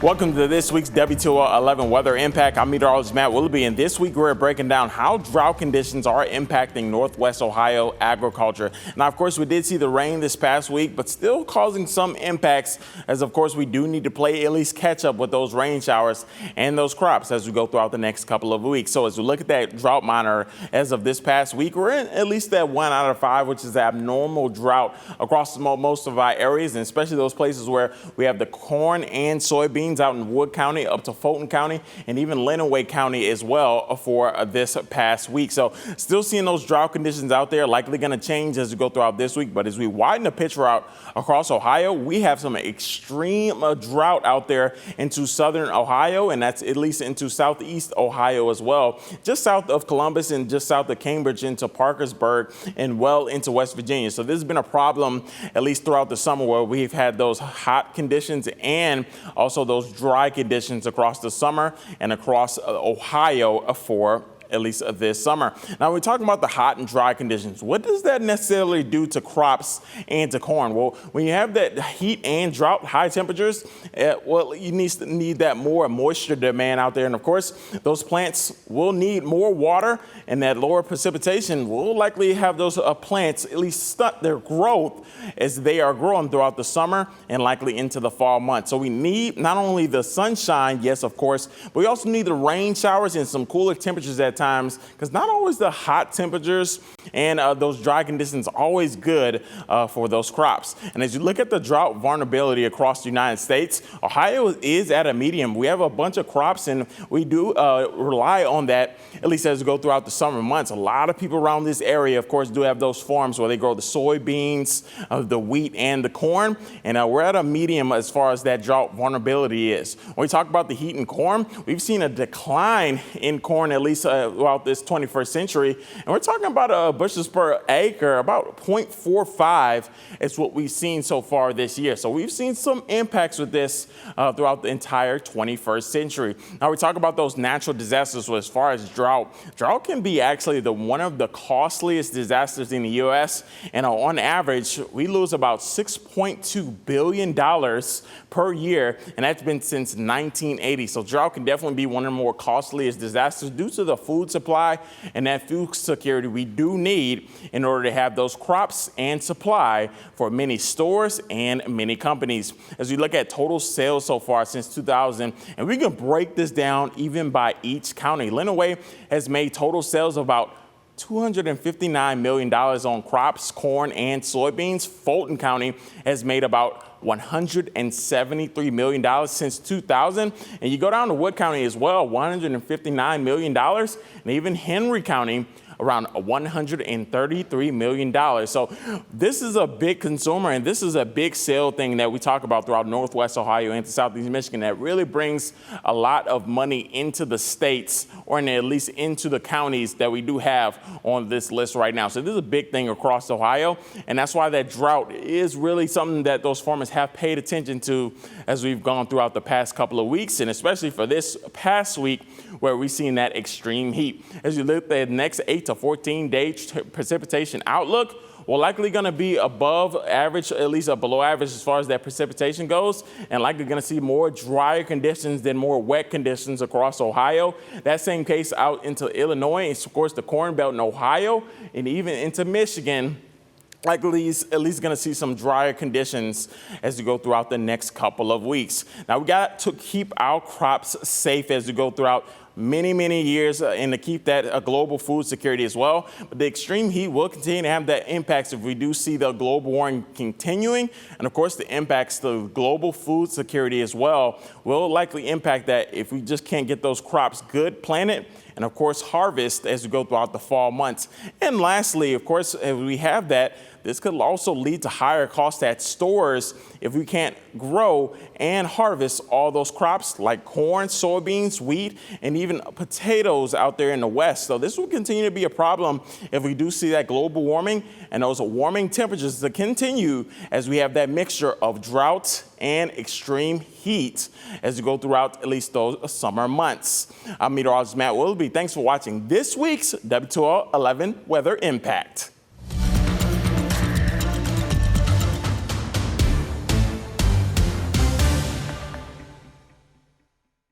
Welcome to this week's WTOL 11 Weather Impact. I'm meteorologist Matt Willoughby, and this week we're breaking down how drought conditions are impacting Northwest Ohio agriculture. Now, of course, we did see the rain this past week, but still causing some impacts, as of course we do need to play at least catch up with those rain showers and those crops as we go throughout the next couple of weeks. So as we look at that drought monitor, as of this past week, we're in at least that 1 out of 5, which is abnormal drought across most of our areas, and especially those places where we have the corn and soybeans out in Wood County up to Fulton County and even Lenawee County as well for this past week. So still seeing those drought conditions out there, likely going to change as we go throughout this week. But as we widen the picture out across Ohio, we have some extreme drought out there into southern Ohio, and that's at least into southeast Ohio as well, just south of Columbus and just south of Cambridge into Parkersburg and well into West Virginia. So this has been a problem at least throughout the summer, where we've had those hot conditions and also those dry conditions across the summer and across Ohio for at least this summer. Now, we're talking about the hot and dry conditions. What does that necessarily do to crops and to corn? Well, when you have that heat and drought, high temperatures, you need that more moisture demand out there. And of course, those plants will need more water, and that lower precipitation will likely have those plants at least stunt their growth as they are growing throughout the summer and likely into the fall months. So we need not only the sunshine, yes, of course, but we also need the rain showers and some cooler temperatures at times, because not always the hot temperatures and those dry conditions are always good for those crops. And as you look at the drought vulnerability across the United States, Ohio is at a medium. We have a bunch of crops, and we do rely on that, at least as we go throughout the summer months. A lot of people around this area, of course, do have those farms where they grow the soybeans, the wheat, and the corn. And we're at a medium as far as that drought vulnerability is. When we talk about the heat and corn, we've seen a decline in corn, at least throughout this 21st century. And we're talking about bushels per acre, about 0.45 is what we've seen so far this year. So we've seen some impacts with this throughout the entire 21st century. Now, we talk about those natural disasters. So as far as drought can be actually one of the costliest disasters in the U.S. And on average, we lose about $6.2 billion per year, and that's been since 1980. So drought can definitely be one of the more costliest disasters due to the food supply and that food security we do need in order to have those crops and supply for many stores and many companies. As we look at total sales so far since 2000, and we can break this down even by each county. Lenawee has made total sales of about $259 million on crops, corn, and soybeans. Fulton County has made about $173 million since 2000. And you go down to Wood County as well, $159 million. And even Henry County, around $133 million. So this is a big consumer, and this is a big sale thing that we talk about throughout Northwest Ohio and to Southeast Michigan that really brings a lot of money into the states, or at least into the counties that we do have on this list right now. So this is a big thing across Ohio, and that's why that drought is really something that those farmers have paid attention to as we've gone throughout the past couple of weeks, and especially for this past week where we've seen that extreme heat. As you look at the next 8 to 14 day precipitation outlook, we're likely going to be above average, at least below average as far as that precipitation goes, and likely going to see more drier conditions than more wet conditions across Ohio. That same case out into Illinois, and of course the Corn Belt in Ohio, and even into Michigan. Likely at least going to see some drier conditions as we go throughout the next couple of weeks. Now, we got to keep our crops safe as we go throughout many years and to keep that global food security as well. But the extreme heat will continue to have that impacts if we do see the global warming continuing. And of course, the impacts to global food security as well will likely impact that if we just can't get those crops good planted and of course harvest as we go throughout the fall months. And lastly, of course, if we have that, this could also lead to higher costs at stores if we can't grow and harvest all those crops like corn, soybeans, wheat, and even potatoes out there in the West. So this will continue to be a problem if we do see that global warming and those warming temperatures to continue as we have that mixture of drought and extreme heat as we go throughout at least those summer months. I'm meteorologist Matt Willoughby. Thanks for watching this week's WTOL 11 Weather Impact.